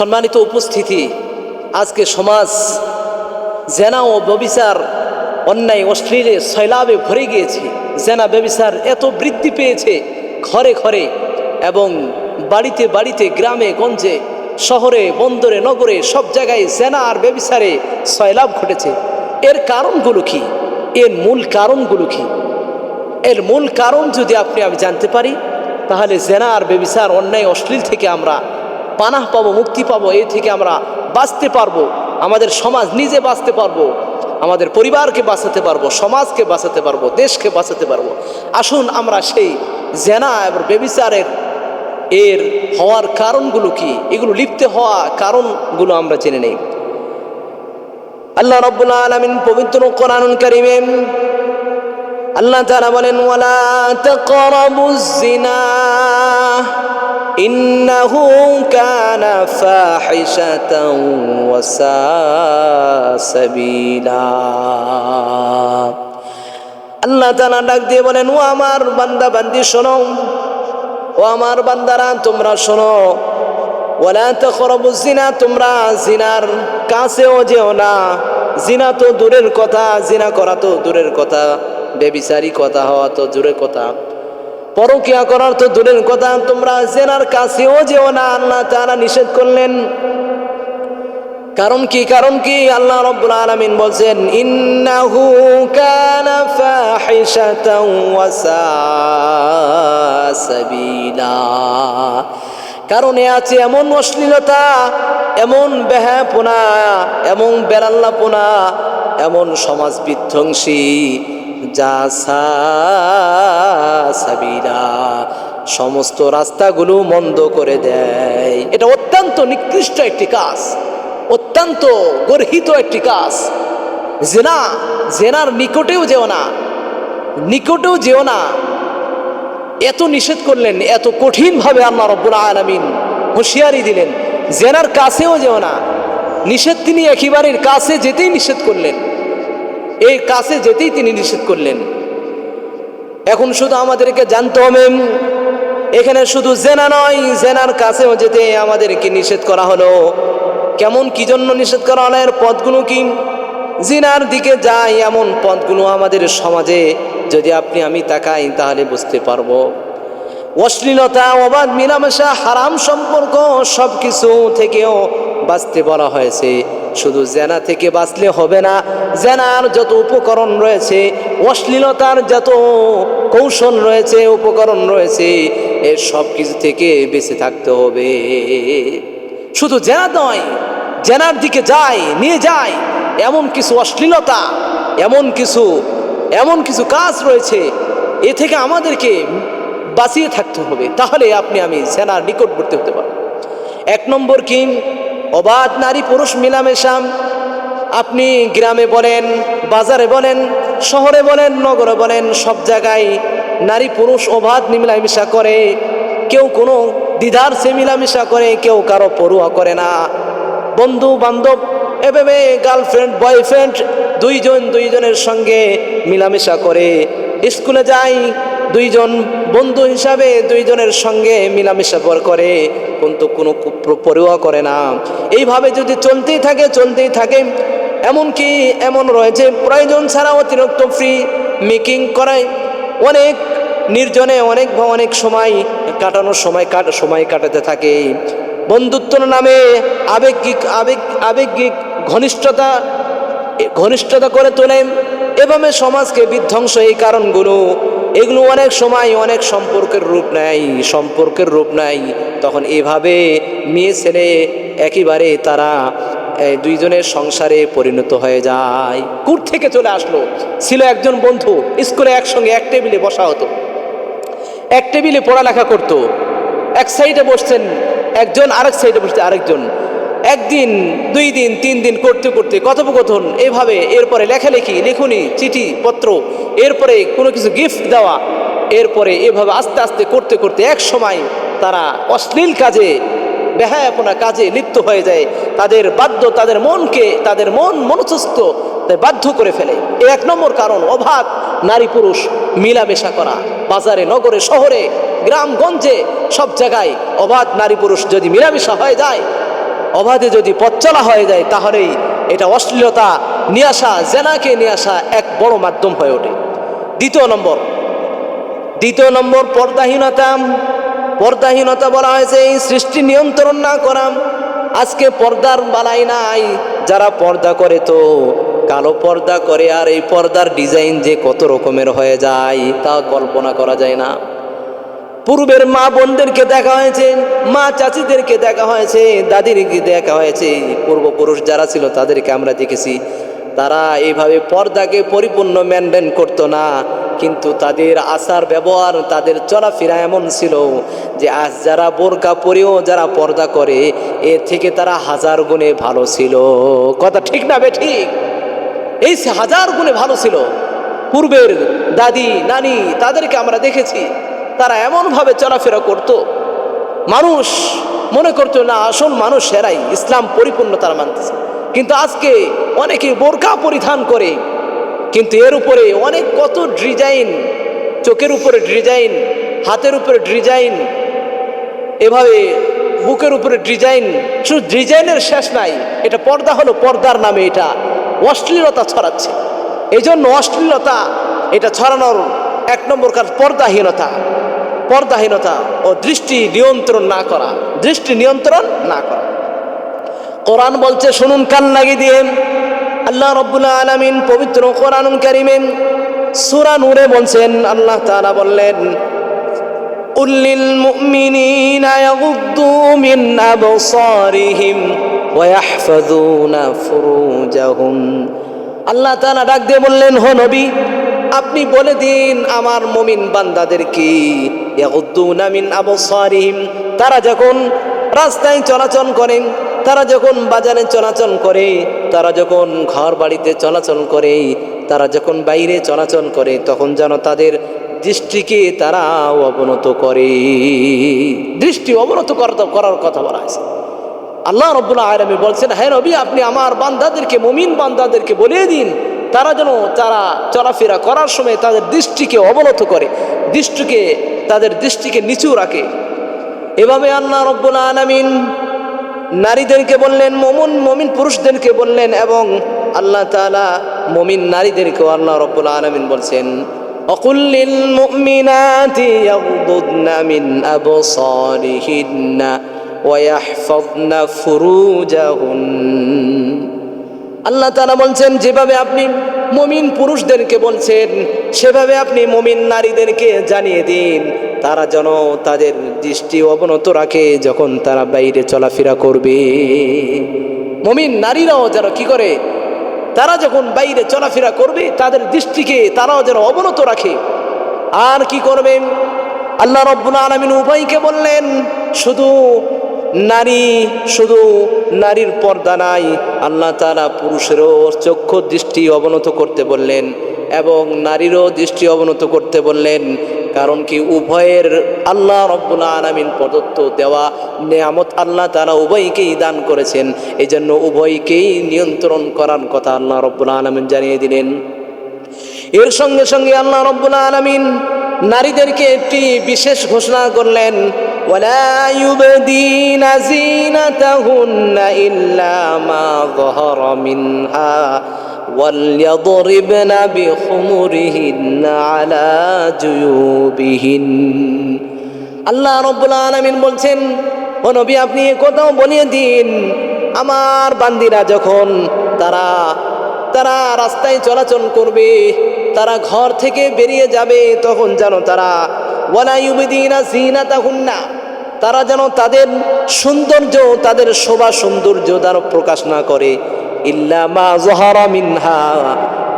সম্মানিত উপস্থিতি, আজকে সমাজ জেনা ও ব্যভিচার, অন্যায় অশ্লীলে সয়লাবে ভরে গিয়েছে। জেনা ব্যভিচার এত বৃদ্ধি পেয়েছে ঘরে ঘরে এবং বাড়িতে বাড়িতে, গ্রামে গঞ্জে, শহরে বন্দরে নগরে সব জায়গায় জেনা আর ব্যভিচারে সয়লাভ ঘটেছে। এর কারণগুলো কি? এর মূল কারণগুলো কি? এর মূল কারণ যদি আমি জানতে পারি, তাহলে জেনা আর ব্যভিচার, অন্যায় অশ্লীল থেকে আমরা পানাহ পাবো, মুক্তি পাবো। এই থেকে আমরা বাঁচতে পারবো, আমাদের সমাজ নিজে বাঁচতে পারবো, আমাদের পরিবারকে বাঁচাতে পারবো, সমাজকে বাঁচাতে পারবো, দেশকে বাঁচাতে পারবো। আসুন আমরা সেই জেনা এবং ব্যভিচারের এর হওয়ার কারণগুলো কি, এগুলো লিপ্ত হওয়া কারণগুলো আমরা জেনে নেই। আল্লাহ রাব্বুল আলামিন পবিত্র কোরআনুল কারীমে আল্লাহ তাআলা বলেন, ওয়ালা তাকরাবুজ জিনা ইন্নাহু কানা ফাহিশাতাও ওয়া সাআ সাবিলা। আল্লাহ তাআলা ডাক দিয়ে বলেন, ও আমার বান্দা বান্দি শোনো, ও আমার বান্দারা তোমরা শোনো, ওয়ালা তাকরাবুজ জিনা, তোমরা জিনার কাছেও যেও না। জিনা তো দূরের কথা, জিনা করা তো দূরের কথা, ব্যভিচারী কথা হওয়া তো দূরের কথা, পরকিয়া করার তো দূরের কথা, তোমরা জেনার কাছেও যেও না। আল্লাহ তাআলা নিষেধ করলেন। কারণ কি? কারণ কি? আল্লাহ রাব্বুল আলামিন বলছেন, ইন্নাহু কানা ফাহিশাতাও ওয়া সাআ সাবিলা। কারণে আছে এমন অশ্লীলতা, এমন বেহায়াপনা, এমন বেরাল্লাপনা, এমন সমাজ বিধ্বংসী যা সাবিলা, সমস্ত রাস্তাগুলো মন্দ করে দেয়। এটা অত্যন্ত নিকৃষ্ট একটি কাজ, অত্যন্ত গর্হিত একটি কাজ। জেনা, জেনার নিকটেও যেও না, নিকটেও যেও না। এত নিষেধ করলেন, এত কঠিনভাবে আল্লাহ রাব্বুল আলামিন হুঁশিয়ারি দিলেন, জেনার কাছেও যেও না। নিষেধ তিনি একেবারে কাছে যেতেই নিষেধ করলেন, এই কাছে যেতেই তিনি নিষেধ করলেন। এখন শুধু আমাদেরকে জানতে হবে, এখানে শুধু জেনা নয়, জেনার কাছেও যেতে আমাদেরকে নিষেধ করা হলো। কেমন, কি জন্য নিষেধ করা হলো? এর পথগুলো কি? জিনার দিকে যাই এমন পথগুলো আমাদের সমাজে যদি আমি তাকাই, তাহলে বুঝতে পারবো অশ্লীলতা, অবাধ মিলামেশা, হারাম সম্পর্ক সব কিছু থেকেও বাঁচতে বলা হয়েছে। শুধু জেনা থেকে বাঁচলে হবে না, জেনার যত উপকরণ রয়েছে, অশ্লীলতার যত কৌশল রয়েছে, উপকরণ রয়েছে, এর সব কিছু থেকে বেঁচে থাকতে হবে। শুধু জেনা নয়, জেনার দিকে নিয়ে যায় এমন কিছু অশ্লীলতা, এমন কিছু কাজ রয়েছে, এ থেকে আমাদেরকে বাঁচিয়ে থাকতে হবে। তাহলে আমি জেনার নিকটবর্তী হতে পারব। এক নম্বর কি? অবাধ নারী পুরুষ মিলামেশা। আপনি গ্রামে বলেন, বাজারে বলেন, শহরে বলেন, নগরে বলেন, সব জায়গায় নারী পুরুষ অবাধ মিলামেশা করে। কেউ কোনো দ্বিধার সে মিলামেশা করে, কেউ কারো পরোয়া করে না। বন্ধু বান্ধব এভাবে গার্লফ্রেন্ড বয়ফ্রেন্ড দুইজনের সঙ্গে মিলামেশা করে। স্কুলে যায়, দুইজন বন্ধু হিসাবে দুইজনের সঙ্গে মিলামেশা করে, কিন্তু কোনো পরোয়া করে না। এইভাবে যদি চলতেই থাকে, এমনকি এমন রয়েছে প্রয়োজন ছাড়া অতিরিক্ত ফ্রি মেকিং করায়, অনেক নির্জনে অনেক সময় কাটাতে থাকে। বন্ধুত্বর নামে আবেগিক ঘনিষ্ঠতা করে তোলে, এভাবে সমাজকে বিধ্বংস। এই কারণগুলো, এগুলো অনেক সময় অনেক সম্পর্কের রূপ নেয়। তখন এভাবে মেয়ে ছেলে একেবারে তারা দুইজনের সংসারে পরিণত হয়ে যায়। কুট থেকে চলে আসলো, ছিল একজন বন্ধু, স্কুলে একসঙ্গে এক টেবিলে বসা হতো, এক টেবিলে পড়ালেখা করতো। এক সাইডে বসছেন একজন, আরেক সাইডে বসছে আরেকজন। একদিন, 2 দিন, 3 দিন করতে করতে কথোপকথন এভাবে, এরপরে লেখনি, চিঠি পত্র, এরপরে কোনো কিছু গিফট দেওয়া, এরপরে এভাবে আস্তে আস্তে করতে করতে এক সময় তারা অশ্লীল কাজে, বেহায়াপনা কাজে লিপ্ত হয়ে যায়। তাদের মন মনস্থ বাধ্য করে ফেলে। এই 1 নম্বর কারণ, অবাধ নারী পুরুষ মিলামেশা করা। বাজারে, নগরে, শহরে, গ্রামগঞ্জে সব জায়গায় অবাধ নারী পুরুষ যদি মিলামেশা হয়ে যায়, অবাধে যদি পথ চলা হয়ে যায়, তাহলেই এটা অশ্লীলতা নিয়ে আসা, জেনাকে নিয়ে আসা এক বড় মাধ্যম হয়ে ওঠে। দ্বিতীয় নম্বর পর্দাহীনতা। পর্দাহীনতা বলা হয়েছে এই সৃষ্টি নিয়ন্ত্রণ না করা। আজকে পর্দার বালাই নাই, যারা পর্দা করে তো কালো পর্দা করে, আর এই পর্দার ডিজাইন যে কত রকমের হয়ে যায় তা কল্পনা করা যায় না। পূর্বের মা বোনদেরকে দেখা হয়েছে, মা চাচিদেরকে দেখা হয়েছে, দাদিরকে দেখা হয়েছে, পূর্বপুরুষ যারা ছিল তাদেরকে আমরা দেখেছি, তারা এইভাবে পর্দাকে পরিপূর্ণ মেনটেন করতো না, কিন্তু তাদের আচার ব্যবহার, তাদের চলাফেরা এমন ছিল যে আজ যারা বোরকা পরেও যারা পর্দা করে এর থেকে তারা হাজার গুণে ভালো ছিল। কথা ঠিক না বেঠিক? এই হাজার গুণে ভালো ছিল। পূর্বের দাদি নানি তাদেরকে আমরা দেখেছি, তারা এমনভাবে চলাফেরা করত, মানুষ মনে করতো না আসল মানুষ সেরাই, ইসলাম পরিপূর্ণ তারা মানতেছে। কিন্তু আজকে অনেকে বোরকা পরিধান করে, কিন্তু এর উপরে অনেক কত ডিজাইন, চোখের উপরে ডিজাইন, হাতের উপরে ডিজাইন, এভাবে বুকের উপরে ডিজাইন, শুধু ডিজাইনের শেষ নাই। এটা পর্দা হলো, পর্দার নামে এটা অশ্লীলতা ছড়াচ্ছে। এই জন্য অশ্লীলতা এটা ছড়ানোর এক নম্বর কাজ পর্দাহীনতা। পর্দাহীনতা ও দৃষ্টি নিয়ন্ত্রণ না করা, দৃষ্টি নিয়ন্ত্রণ না করা। কোরআন বলছে, শুনুন কান লাগিয়ে দিয়ে, আল্লাহ রাব্বুল আলামিন পবিত্র কোরআনুল কারীমে সূরা নূরে বলছেন, আল্লাহ তাআলা বললেন, কুল লিল মুমিনিনা ইয়াগুদ্দু মিন আবসারিহিম ওয়া ইয়াহফাযুনা ফুরুজাহুম। আল্লাহ তাআলা ডাক দিয়ে বললেন, হে নবী আপনি বলে দিন আমার মুমিন বান্দাদেরকে, ইয়াগুদ্দুনা মিন আবসারিহিম, তারা যখন রাস্তায় চলাচল করে, তারা যখন বাজারে চলাচল করে, তারা যখন ঘর বাড়িতে চলাচল করে, তারা যখন বাইরে চলাচল করে, তখন যেন তাদের দৃষ্টিকে তারা অবনত করে। দৃষ্টি অবনত করার কথা বলা হয়েছে। আল্লাহ রাব্বুল আলামিন বলছেন, হে নবী আপনি আমার বান্দাদেরকে, মুমিন বান্দাদেরকে বলে দিন, তারা যেন তারা চলাফেরা করার সময় তাদের দৃষ্টিকে অবনত করে, তাদের দৃষ্টিকে নিচু রাখে। এভাবে আল্লাহ রাব্বুল আলামিন নারীদেরকে বললেন, মুমিন পুরুষদেরকে বললেন, এবং আল্লাহ তাআলা মুমিন নারীদেরকেও আল্লাহ রাব্বুল আলামিন বলছেন, وقل للمؤمنات يغضضن من أبصارهن ويحفظن فروجهن। আল্লাহ তাআলা বলছেন, যেভাবে আপনি মুমিন পুরুষদেরকে বলছেন সেভাবে আপনি মুমিন নারীদেরকে জানিয়ে দিন, তারা যেন তাদের দৃষ্টি অবনত রাখে যখন তারা বাইরে চলাফেরা করবে। মুমিন নারীরাও যেন কি করে, তারা যখন বাইরে চলাফেরা করবে তাদের দৃষ্টিকে তারাও যেন অবনত রাখে। আর কি করবে? আল্লাহ রাব্বুল আলামিন উভয়কে বললেন, শুধু নারীর পর্দা নাই, আল্লাহ তাআলা পুরুষেরও চক্ষু দৃষ্টি অবনত করতে বললেন এবং নারীরও দৃষ্টি অবনত করতে বললেন। কারণ কি, উভয়ের আল্লাহ রাব্বুল আলামিন প্রদত্ত দেওয়া নেয়ামত আল্লাহ তাআলা উভয়কেই দান করেছেন, এই জন্য উভয়কেই নিয়ন্ত্রণ করার কথা আল্লাহ রাব্বুল আলামিন জানিয়ে দিলেন। এর সঙ্গে সঙ্গে আল্লাহ রাব্বুল আলামিন নারীদেরকে একটি বিশেষ ঘোষণা করলেন, ওয়ালা ইউবদিনা যিনাতাহুন্না ইল্লা মা যাহারা মিনহা ওয়ালইয়াদরিবনা বিখুমুরিহিন্না আলা জুয়ুবিহিন। আল্লাহ রাব্বুল আলামিন বলছেন, ও নবী আপনি এই কথাও বলিয়ে দিন, আমার বান্দিরা যখন তারা রাস্তায় চলাচল করবে, তারা ঘর থেকে বেরিয়ে যাবে, তখন যেন তারা ওয়ালা ইউবদিনা যিনাতাহুন্না, তারা যেন তাদের সৌন্দর্য, তাদের শোভা সৌন্দর্য দ্বারা প্রকাশ না করে। ইল্লা মা যাহারা মিনহা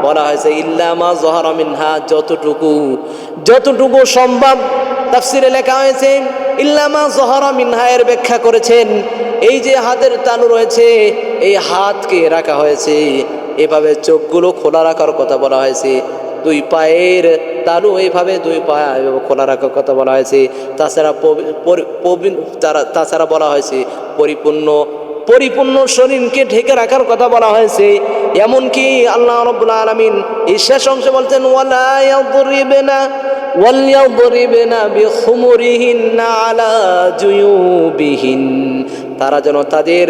বলা হয়েছে, ইল্লা মা যাহারা মিনহা, যতটুকু সম্ভব। তাফসিরে লেখা হয়েছে ইল্লা মা যাহারা মিনহা এর ব্যাখ্যা করেছেন, এই যে হাতের তালু রয়েছে, এই হাতকে রাখা হয়েছে, এভাবে চোখগুলো খোলা রাখার কথা বলা হয়েছে, দুই পায়ের তালু এইভাবে দুই পা খোলা রাখার কথা বলা হয়েছে। তাছাড়া বলা হয়েছে পরিপূর্ণ শরীরকে ঢেকে রাখার কথা বলা হয়েছে। এমনকি আল্লাহ রাব্বুল আলামিন এই শেষ অংশে বলছেন, ওয়ালিয়াদরিবনা বিখুমুরিহিন্না আলা জুয়ুবিহিন, তারা যেন তাদের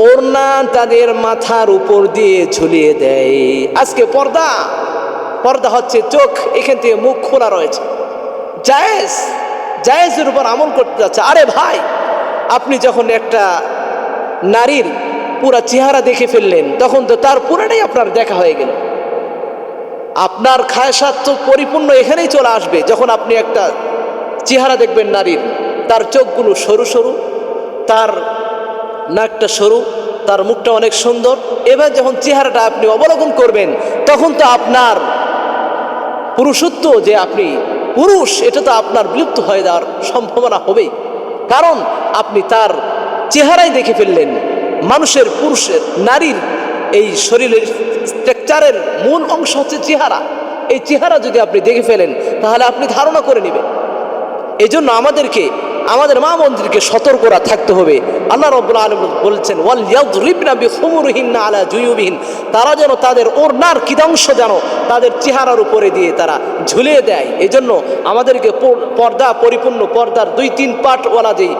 ওড়না তাদের মাথার উপর দিয়ে ঝুলিয়ে দেয়। আজকে পর্দা হচ্ছে চোখ, এখান থেকে মুখ খোলা রয়েছে। জায়েজের উপর আমল করতে যাচ্ছে। আরে ভাই, আপনি যখন একটা নারীর পুরা চেহারা দেখে ফেললেন, তখন তো তার পুরাটাই আপনার দেখা হয়ে গেল। আপনার খায়সাত তো পরিপূর্ণ এখানেই চলে আসবে যখন আপনি একটা চেহারা দেখবেন নারীর, তার চোখগুলো সরু সরু, তার নাকটা সরু, তার মুখটা অনেক সুন্দর। এবার যখন চেহারাটা আপনি অবলোকন করবেন, তখন তো আপনার পুরুষত্ব, যে আপনি পুরুষ, এটা তো আপনার বিলুপ্ত হয়ে যাওয়ার সম্ভাবনা হবেই। কারণ আপনি তার চেহারাই দেখে ফেললেন। মানুষের, পুরুষের, নারীর এই শরীরের স্ট্রাকচারের মূল অংশ হচ্ছে চেহারা। এই চেহারা যদি আপনি দেখে ফেলেন, তাহলে আপনি ধারণা করে নেবেন। এই জন্য আমাদের মা বোনদেরকে সতর্ক থাকতে হবে। আল্লাহ রাব্বুল আলামিন বলছেন, ওয়াল ইয়াদরিবনা বিখুমুরিহিন্না আলা জুয়ুবিহিন, তারা যেন তাদের ওড়নার কিদাংশ যেন তাদের চেহারার উপরে দিয়ে তারা ঝুলিয়ে দেয়। এই জন্য আমাদেরকে পর্দা, পরিপূর্ণ পর্দার 2-3 পার্টওয়ালা যেই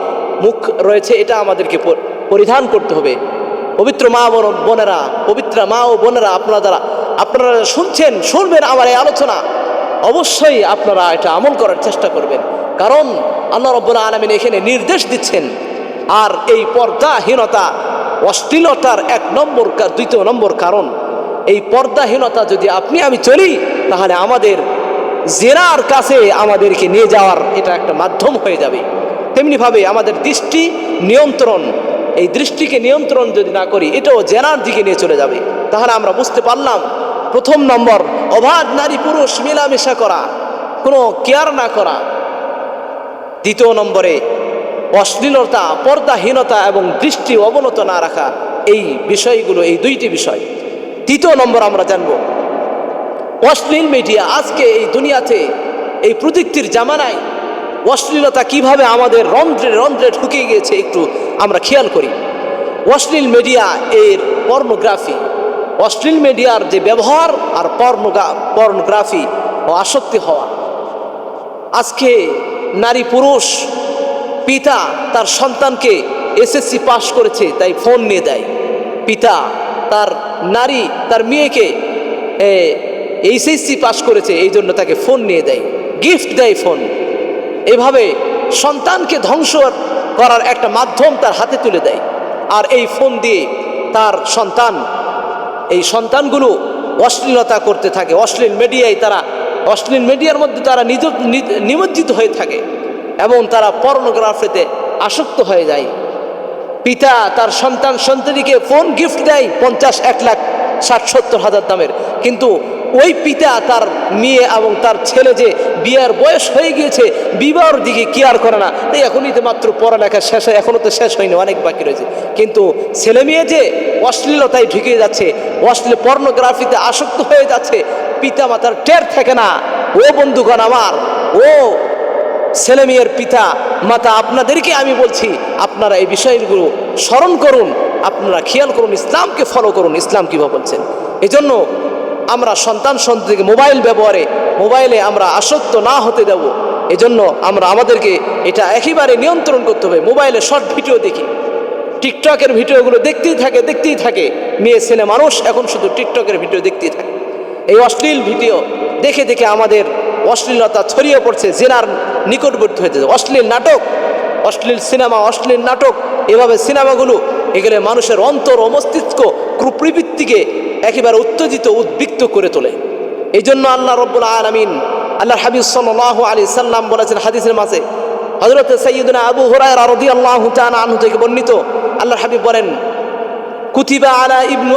মুখ রয়েছে, এটা আমাদেরকে পরিধান করতে হবে। পবিত্র মা বোনেরা, পবিত্র মা ও বোনেরা, আপনারা শুনবেন আমার এই আলোচনা, অবশ্যই আপনারা এটা আমল করার চেষ্টা করবেন। কারণ আল্লাহ রাব্বুল আলামিন এখানে নির্দেশ দিচ্ছেন। আর এই পর্দাহীনতা, অশ্লীলতার 2 নম্বর কারণ, এই পর্দাহীনতা যদি আমি চলি, তাহলে আমাদের জেনার কাছে আমাদেরকে নিয়ে যাওয়ার এটা একটা মাধ্যম হয়ে যাবে। তেমনিভাবে আমাদের দৃষ্টি নিয়ন্ত্রণ, এই দৃষ্টিকে নিয়ন্ত্রণ যদি না করি, এটাও জেনার দিকে নিয়ে চলে যাবে। তাহলে আমরা বুঝতে পারলাম, 1 নম্বর অবাধ নারী পুরুষ মেলামেশা করা, কোনো কেয়ার না করা। 2 নম্বরে অশ্লীলতা, পর্দাহীনতা এবং দৃষ্টি অবনত না রাখা। এই বিষয়গুলো, এই 2টি বিষয়। 3 নম্বর আমরা জানব অশ্লীল মিডিয়া। আজকে এই দুনিয়াতে, এই প্রযুক্তির জামানায় অশ্লীলতা কিভাবে আমাদের রন্ধ্রে ঢুকে গিয়েছে, একটু আমরা খেয়াল করি। অশ্লীল মিডিয়া এর পর্নোগ্রাফি, অশ্লীল মিডিয়ার যে ব্যবহার আর পর্নোগ্রাফি ও আসক্তি হওয়া। আজকে নারী পুরুষ, পিতা তার সন্তানকে এসএসসি পাস করেছে তাই ফোন নিয়ে দেয়, পিতা তার মেয়েকে এইচএসসি পাস করেছে এই জন্য তাকে ফোন নিয়ে দেয়, গিফট দেয় ফোন। এভাবে সন্তানকে ধ্বংস করার একটা মাধ্যম তার হাতে তুলে দেয়। আর এই ফোন দিয়ে তার সন্তানগুলো অশ্লীলতা করতে থাকে। অশ্লীল মিডিয়ার মধ্যে তারা নিমজ্জিত হয়ে থাকে এবং তারা পর্নোগ্রাফিতে আসক্ত হয়ে যায়। পিতা তার সন্তানকে ফোন গিফট দেয় 50, 1 লাখ, 60-70 হাজার দামের, কিন্তু ওই পিতা তার মেয়ে এবং তার ছেলে যে বিয়ের বয়স হয়ে গিয়েছে, বিবাহর দিকে কেয়ার করে না। এখনই তো মাত্র পড়ালেখা শেষ হয়, এখনও তো শেষ হয়নি, অনেক বাকি রয়েছে। কিন্তু ছেলে মেয়ে যে অশ্লীলতায় ঢুকে যাচ্ছে, অশ্লীল পর্নোগ্রাফিতে আসক্ত হয়ে যাচ্ছে, পিতা মাতার টের থাকে না। ও বন্ধুগণ আমার, ও ছেলে মেয়ের পিতা মাতা, আপনাদেরকে আমি বলছি, আপনারা এই বিষয়গুলো স্মরণ করুন, আপনারা খেয়াল করুন, ইসলামকে ফলো করুন, ইসলাম কীভাবে বলছেন। এই জন্য আমরা সন্তানকে মোবাইলে আমরা আসক্ত না হতে দেব। এজন্য আমাদেরকে এটা একেবারে নিয়ন্ত্রণ করতে হবে। মোবাইলে শর্ট ভিডিও দেখি, টিকটকের ভিডিওগুলো দেখতেই থাকে। মেয়ে ছেলে মানুষ এখন শুধু টিকটকের ভিডিও দেখতেই থাকে। এই অশ্লীল ভিডিও দেখে আমাদের অশ্লীলতা ছড়িয়ে পড়ছে, জেনার নিকটবর্তী হয়ে যাচ্ছে। অশ্লীল নাটক, অশ্লীল সিনেমা, অশ্লীল নাটক, এভাবে সিনেমাগুলো এগুলো মানুষের অন্তর ও মস্তিষ্ক প্রবৃত্তিকে একেবারে উত্তেজিত, উদ্বিগ্ন করে তোলে। এই জন্য আল্লাহ রাব্বুল আলামিন, আল্লাহর হাবিব সাল্লাল্লাহু আলাইহি সাল্লাম বলেছেন হাদিসের মাঝে, হযরত সাইয়্যিদুনা আবু হুরায়রা রাদিয়াল্লাহু তাআলা আনহু থেকে বর্ণিত, আল্লাহর হাবিব বলেন, কুতিবা আলা ইবনু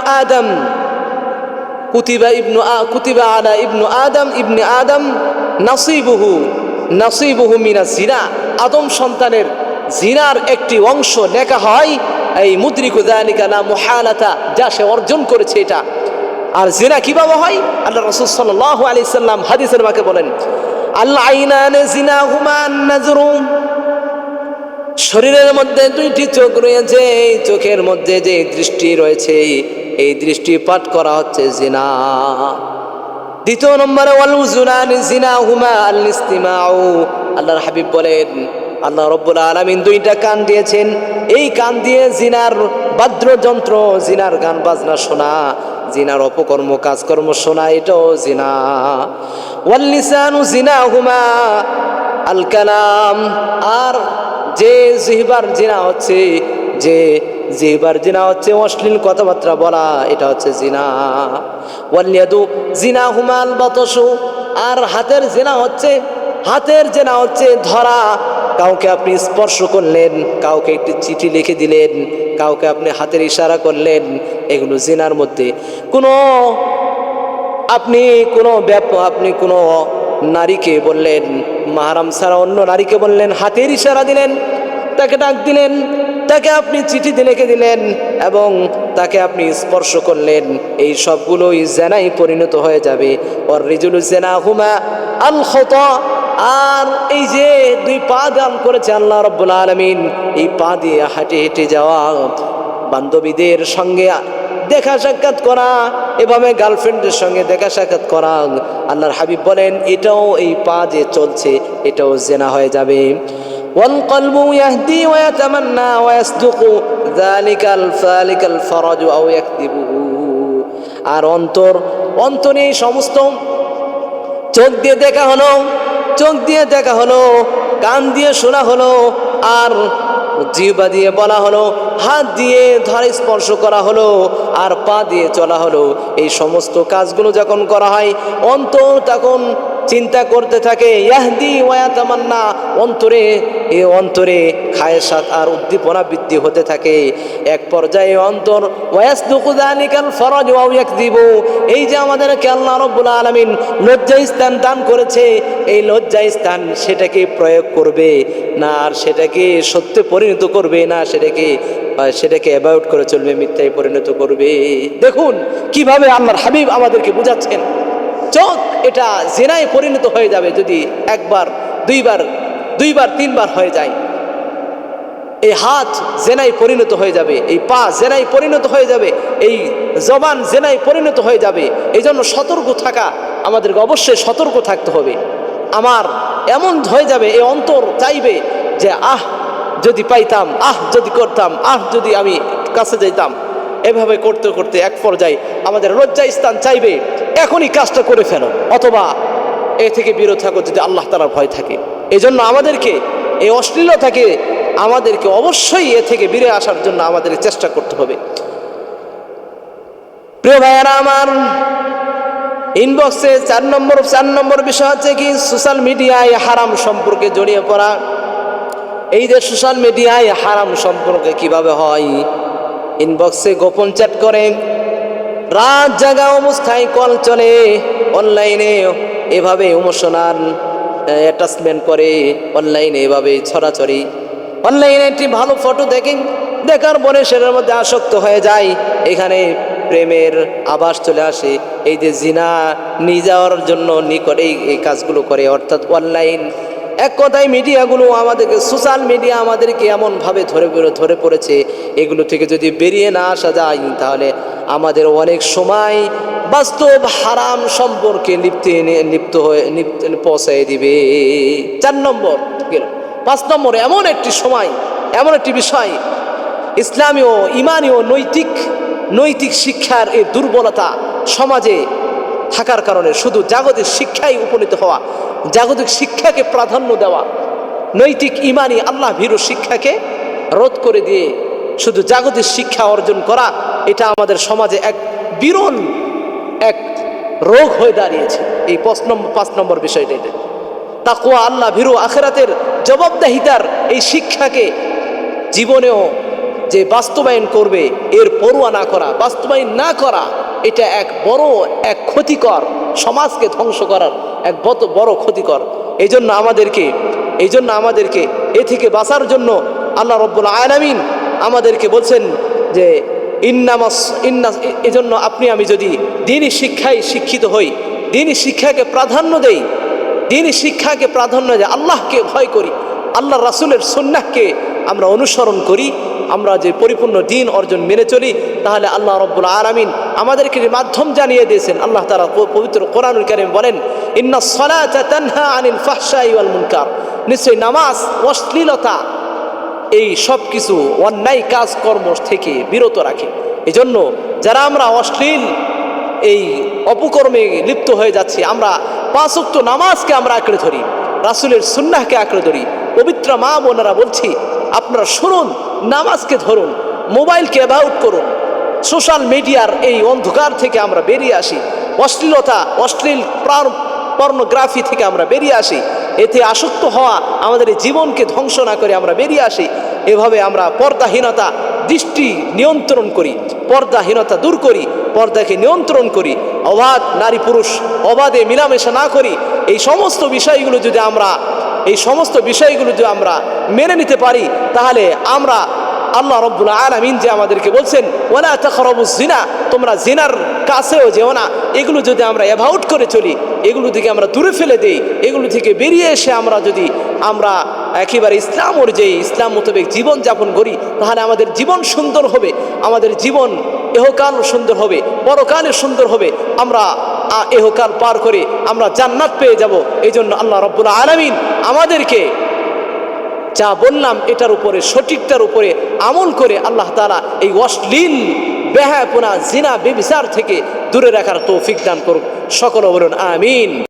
আদম নাসিবুহু মিনাজ জিনা। আদম সন্তানের জিনার একটি অংশ লেখা হয়, এই মুদরিকু যালিকা লা মুহালাতা, যা সে অর্জন করেছে এটা। আর জিনা কিভাবে হয়? আল্লাহ রাসূল সাল্লাল্লাহু আলাইহি সাল্লাম হাদিসের মাকে বলেন, আল আইনানে জিনাহুমা নাজরু, শরীরের মধ্যে 2টি চোখ রয়েছে, এই চোখের মধ্যে যে দৃষ্টি রয়েছে, এই দৃষ্টি পাঠ করা হচ্ছে জিনা। 2 নম্বরে ওয়াল উযুনানি জিনাহুমা আল ইস্তিমাউ, আল্লাহর হাবিব বলেন, আল্লাহ রাব্বুল আলামিন দুইটা কান দিয়েছেন, এই কান দিয়ে জিনার বাদ্যযন্ত্র, জিনার গান বাজনা শোনা, জিনার অপকর্ম কাজকর্ম শোনা, এটাও জিনা। ওয়াল লিসানু জিনাহুমা আল কালাম, আর যে জিহ্বার জিনা হচ্ছে, যে জিহ্বার জিনা হচ্ছে অশ্লীল কথাবার্তা বলা, এটা হচ্ছে জিনা। ওয়াল ইয়াদু জিনাহুমা আল বাতশু, আর হাতের জিনা হচ্ছে, হাতের জিনা হচ্ছে ধরা। কাউকে আপনি স্পর্শ করলেন, কাউকে একটি চিঠি লিখে দিলেন, কাউকে আপনি হাতের ইশারা করলেন, এগুলো জিনার মধ্যে। আপনি কোনো নারীকে বললেন, মাহরাম ছাড়া অন্য নারীকে বললেন, হাতের ইশারা দিলেন, তাকে ডাক দিলেন, তাকে আপনি চিঠি লিখে দিলেন এবং তাকে আপনি স্পর্শ করলেন, এই সবগুলোই জেনায় পরিণত হয়ে যাবে। ওর রিজুলু জিনাহুমা আল খতা, আর এই যে দুই পা দান করেছে আল্লাহ রাব্বুল আলামিন, এই পা দিয়ে হাঁটে হেঁটে যাওয়া, বান্ধবীদের সঙ্গে দেখা সাক্ষাৎ করা, এভাবে গার্লফ্রেন্ডের সঙ্গে দেখা সাক্ষাৎ করা, আল্লাহর হাবিব বলেন এটাও, এই পা যে চলছে এটাও জিনা হয়ে যাবে। ওয়াল কলবু ইয়াহদি ওয়া ইয়াতামান্না ওয়া ইয়াসদুকু যালিকাল ফারাজু আও ইয়াকদিবুহু, আর অন্তরে এই সমস্ত চোখ দিয়ে দেখা হলো, চোখ দিয়ে দেখা হলো, কান দিয়ে শোনা হলো, আর জিহ্বা দিয়ে বলা হলো, হাত দিয়ে ধরে স্পর্শ করা হলো, আর পা দিয়ে চলা হলো, এই সমস্ত কাজগুলো যখন করা হয়, অন্তর তখন চিন্তা করতে থাকে, ইয়াহদি ওয়া ইয়াতামান্না, অন্তরে খায়েশাত আর উদ্দীপনা বৃদ্ধি হতে থাকে। এক পর্যায়ে অন্তর ওয়াসদুকু যালিকাল ফরজ ওয়া ইয়াকযিবু, এই যে আমাদেরকে আল্লাহ রাব্বুল আলামিন লজ্জাস্থান দান করেছে, এই লজ্জাস্থান সেটাকে প্রয়োগ করবে না, আর সেটাকে সত্যে পরিণত করবে না, সেটাকে অ্যাভয়েড করে চলবে, মিথ্যায় পরিণত করবে। দেখুন কিভাবে আল্লাহর হাবিব আমাদেরকে বুঝাচ্ছেন, চোখ এটা জিনায় পরিণত হয়ে যাবে যদি একবার, দুইবার, তিনবার হয়ে যায়। এই হাত জেনায় পরিণত হয়ে যাবে, এই পা জেনায় পরিণত হয়ে যাবে, এই জবান জেনায় পরিণত হয়ে যাবে। এই জন্য সতর্ক থাকা, আমাদেরকে অবশ্যই সতর্ক থাকতে হবে। আমার এমন হয়ে যাবে, এই অন্তর চাইবে যে যদি পাইতাম, যদি করতাম, যদি আমি কাছে যাইতাম। এভাবে করতে করতে এক পর্যায়ে আমাদের লজ্জা স্থান চাইবে এখনই কাজটা করে ফেলো, অথবা এ থেকে বিরত থাকো যদি আল্লাহ তাআলার ভয় থাকে। এই জন্য আমাদেরকে এই অশ্লীলতাকে আমাদেরকে অবশ্যই এ থেকে বেরিয়ে আসার জন্য আমাদেরকে চেষ্টা করতে হবে। প্রিয় ভাইয়ারা আমার, ইনবক্সে 4 নম্বর বিষয় হচ্ছে কি, সোশ্যাল মিডিয়ায় হারাম সম্পর্কে জড়িয়ে পড়া। এই যে সোশ্যাল মিডিয়ায় হারাম সম্পর্কে কিভাবে হয়, ইনবক্সে গোপন চ্যাট করে, রাত জাগা অবস্থায় কল চলে, অনলাইনে এভাবে ইমোশনাল অ্যাটাচমেন্ট করে, অনলাইনে এভাবে ছড়াছড়ি, অনলাইনে একটি ভালো ফটো দেখার পরে সেটার মধ্যে আসক্ত হয়ে যায়, এখানে প্রেমের আভাস চলে আসে। এই যে জিনা নিয়ে যাওয়ার জন্য নিকটেই এই কাজগুলো করে, অর্থাৎ অনলাইন, এক কথায় মিডিয়াগুলো আমাদেরকে, সোশ্যাল মিডিয়া আমাদেরকে এমনভাবে ধরে পড়েছে, এগুলো থেকে যদি বেরিয়ে না আসা যায় তাহলে আমাদের অনেক সময় বাস্তব হারাম সম্পর্কে লিপ্ত হয়ে পৌঁছায় দিবে। 4 নম্বর গেল। 5 নম্বর, এমন একটি সময়, এমন একটি বিষয়, ইসলামীয় ইমানীয় নৈতিক শিক্ষার এই দুর্বলতা সমাজে থাকার কারণে শুধু জাগতিক শিক্ষায় উপনীত হওয়া, জাগতিক শিক্ষাকে প্রাধান্য দেওয়া, নৈতিক ইমানি আল্লাহ ভীরু শিক্ষাকে রোধ করে দিয়ে শুধু জাগতিক শিক্ষা অর্জন করা, এটা আমাদের সমাজে এক বিরল এক রোগ হয়ে দাঁড়িয়েছে। এই 5 নম্বর বিষয়টা, এটা তাকওয়া, আল্লাহ ভীরু, আখিরাতের জবাবদিহিতার এই শিক্ষাকে জীবনেও যে বাস্তবায়ন করবে, এর পরোয়া না করা, বাস্তবায়ন না করা, এটা এক ক্ষতিকর, সমাজকে ধ্বংস করার এক বড় ক্ষতিকর। এই জন্য আমাদেরকে এ থেকে বাঁচার জন্য আল্লাহ রাব্বুল আলামিন আমাদেরকে বলছেন যে এজন্য আপনি আমি যদি দ্বীনি শিক্ষায় শিক্ষিত হই, দ্বীনি শিক্ষাকে প্রাধান্য দেই, দ্বীনি শিক্ষাকে প্রাধান্য দেই, আল্লাহকে ভয় করি, আল্লাহ রাসূলের সুন্নাহকে আমরা অনুসরণ করি, আমরা যে পরিপূর্ণ দ্বীন অর্জন মেনে চলি, তাহলে আল্লাহ রাব্বুল আলামিন আমাদেরকে মাধ্যম জানিয়ে দিয়েছেন। আল্লাহ তাআলা পবিত্র কোরআনুল কারীম বলেন, ইন্নাস সালাতা তানহা আনিল ফাহশাই ওয়াল মুনকার, নিশ্চয়ই নামাজ অশ্লীলতা এই সব কিছু অন্যায় কাজকর্ম থেকে বিরত রাখে। এজন্য যারা আমরা অশ্লীল এই অপকর্মে লিপ্ত হয়ে যাচ্ছি, আমরা 5 ওয়াক্ত নামাজকে আমরা আঁকড়ে ধরি, রাসূলের সুন্নাহকে আঁকড়ে ধরি। পবিত্র মা বোনেরা বলছি, আপনারা শুনুন, নামাজকে ধরুন, মোবাইলকে অ্যাভয়েড করুন, সোশ্যাল মিডিয়ার এই অন্ধকার থেকে আমরা বেরিয়ে আসি, অশ্লীলতা অশ্লীল পর্নোগ্রাফি থেকে আমরা বেরিয়ে আসি, এতে আসক্ত হওয়া আমাদের এই জীবনকে ধ্বংস না করে আমরা বেরিয়ে আসি। এভাবে আমরা পর্দাহীনতা দৃষ্টি নিয়ন্ত্রণ করি, পর্দাহীনতা দূর করি, পর্দাকে নিয়ন্ত্রণ করি, অবাধ নারী পুরুষ অবাধে মিলামেশা না করি। এই সমস্ত বিষয়গুলো যদি আমরা মেনে নিতে পারি, তাহলে আমরা আল্লাহ রাব্বুল আলামিন যে আমাদেরকে বলছেন ওয়ালা তাকরাবুজ জিনা, তোমরা জিনার কাছেও যেও না, এগুলো যদি আমরা অ্যাভয়েড করে চলি, এগুলো থেকে আমরা দূরে ফেলে দেই, এগুলো থেকে বেরিয়ে এসে আমরা একেবারে ইসলাম মোতাবেক জীবন যাপন করি, তাহলে আমাদের জীবন সুন্দর হবে, আমাদের জীবন এহকাল সুন্দর হবে, পরকালে সুন্দর হবে। আমরা এহকাল পার করে আমরা জান্নাত পেয়ে যাব। এই জন্য আল্লাহ রাব্বুল আলামিন আমাদেরকে যা বললাম এটার উপরে, সঠিকটার উপরে আমল করে আল্লাহ তাআলা এই অশ্লীল বেহায়াপনা জিনা ব্যভিচার থেকে দূরে রাখার তৌফিক দান করুন। সকলে বলুন আমিন।